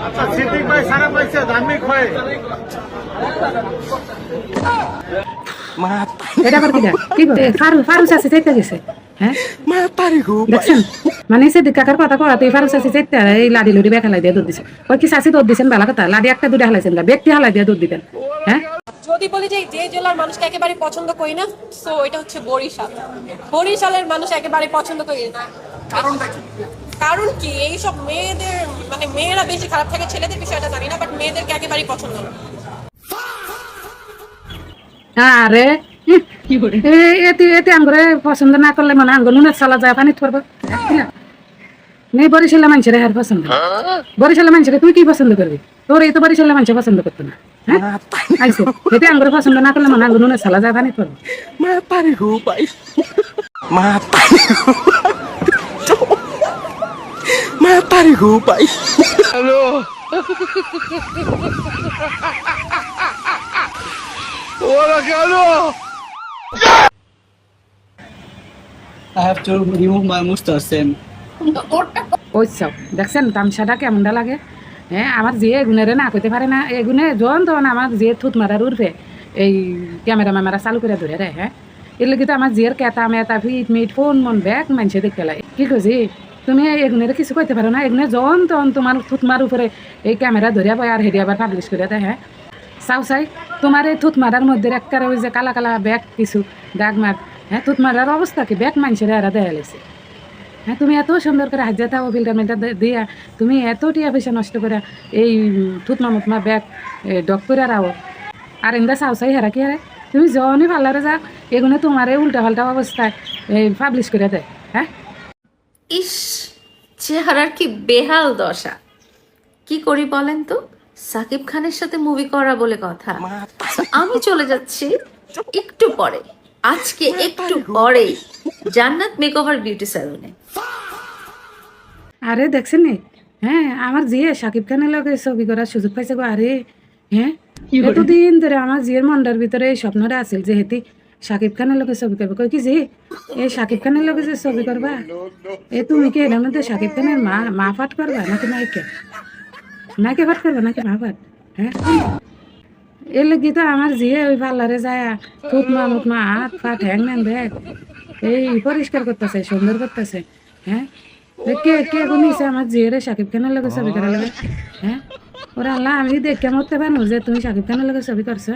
আচ্ছা সিদ্দিক ভাই সারা পাইছে ধার্মিক হয়ে এটা আবার কিনা কি করে ফারুস আছে চাইতে গেছে হ্যাঁ দেখছেন মানে সিদ্দিক কাকার কথা কওয়াতে ফারুস আছে চাইতে এই লাডি লুডি বেখালাই দিয়ে দুধ দিছে ওই কি চাষি দুধ দিচ্ছেন ভালো কথা লাডি একটা দুধ হালাইছেন না ব্যক্তি হালাই দিয়ে দুধ দিতেন হ্যাঁ যদি বলি যে যে জেলার মানুষকে একেবারে পছন্দ করি না সো এটা হচ্ছে বরিশাল। বরিশালের মানুষ একেবারে পছন্দ করি না। কারণ কি এইসব মেয়েদের মানে মেয়েরা বেশি খারাপ থাকে, ছেলেদের বিষয়টা জানি না, বাট মেয়েদেরকে একেবারেই পছন্দ না। আরে কি করে এতে এতে আঙ্গুরে পছন্দ না করলে মানে আঙ্গুর নুনের সালা যায় পানি করবো নেই বরিশালের মানুষের হার পছন্দ বরিশালের মানুষের তুই কি পছন্দ করবি তোর এই তো বরিশালের মানুষ পছন্দ করতো না হ্যাঁ আইসে এতে আঙ্গুরে পছন্দ না করলে মানে আঙ্গুর নুনের সালা যায় পানি করবো I have to remove my mustache and ওই সব দেখছেন তামসাটা কেমনটা লাগে হ্যাঁ আমার যে এগুনেরে না কইতে পারে না এগুনে জন তখন আমার যে থুত মারার উঠবে এই ক্যামেরা ম্যামেরা চালু করে ধরে রে হ্যাঁ এর লগে তো আমার জিয়ের কেতা মেতা ফিট মিট ফোন মন ব্যাগ মানুষে দেখে লাই কি কইছি তুমি এগুনের কিছু কইতে পারো না এগুনে জন তখন তোমার থুতমার উপরে এই ক্যামেরা ধরিয়া পায় আর হেডি আবার পাবলিশ করে দেয় হ্যাঁ চাও চাই তোমার এই থুতমারার মধ্যে একটা ওই যে কালা কালা ব্যাগ কিছু দাগ মাগ হ্যাঁ থুতমারার অবস্থা কি ব্যাগ মানুষের এরা দেয়া লেছে হ্যাঁ তুমি এত সুন্দর করে হাত যেতে ফিল্টার মিল্টার দিয়া তুমি এত টিয়া পয়সা নষ্ট করে এই থুতমা মুতমা ব্যাগ ডক করে রাও আর ইন্দা চাও চাই হেরা কি হারে তুমি যখনই পার্লারে যাও এগুলো তোমার এই উল্টা পাল্টা অবস্থায় পাবলিশ করে দেয় হ্যাঁ ইস চেহারার কি বেহাল দশা কি করি বলেন তো সাকিব খানের সাথে মুভি করা বলে কথা আমি চলে যাচ্ছি একটু পরে আজকে একটু পরে জান্নাত মেকওভার বিউটি স্যালুনে আরে দেখছেন নি হ্যাঁ আমার জিয়ে সাকিব খানের লগে ছবি করার সুযোগ পাইছে গো আরে হ্যাঁ এতদিন ধরে আমার জিয়ের মন্ডার ভিতরে এই স্বপ্নটা আছিল যে হেতি সাকিব খানের লগে ছবি করবে কই কি যে এই সাকিব খানের লগে যে ছবি করবা এ তুমি কি এর মধ্যে সাকিব খানের মা পাঠ করবা নাকি নাকি পাঠ করবা নাকি মা পাঠ হ্যাঁ এর লগে তো আমার জিয়ে ওই পার্লারে যায় থুতমা মুতমা হাত পা ঠ্যাং ম্যাং ব্যাগ এই পরিষ্কার করতেছে সুন্দর করতেছে হ্যাঁ কে কে কমিছে আমার জিয়েরে সাকিব খানের লগে ছবি করার লাগে হ্যাঁ ওরা আল্লাহ আমি দেখে মরতে পারবো যে তুমি সাকিব খানের লগে ছবি করছো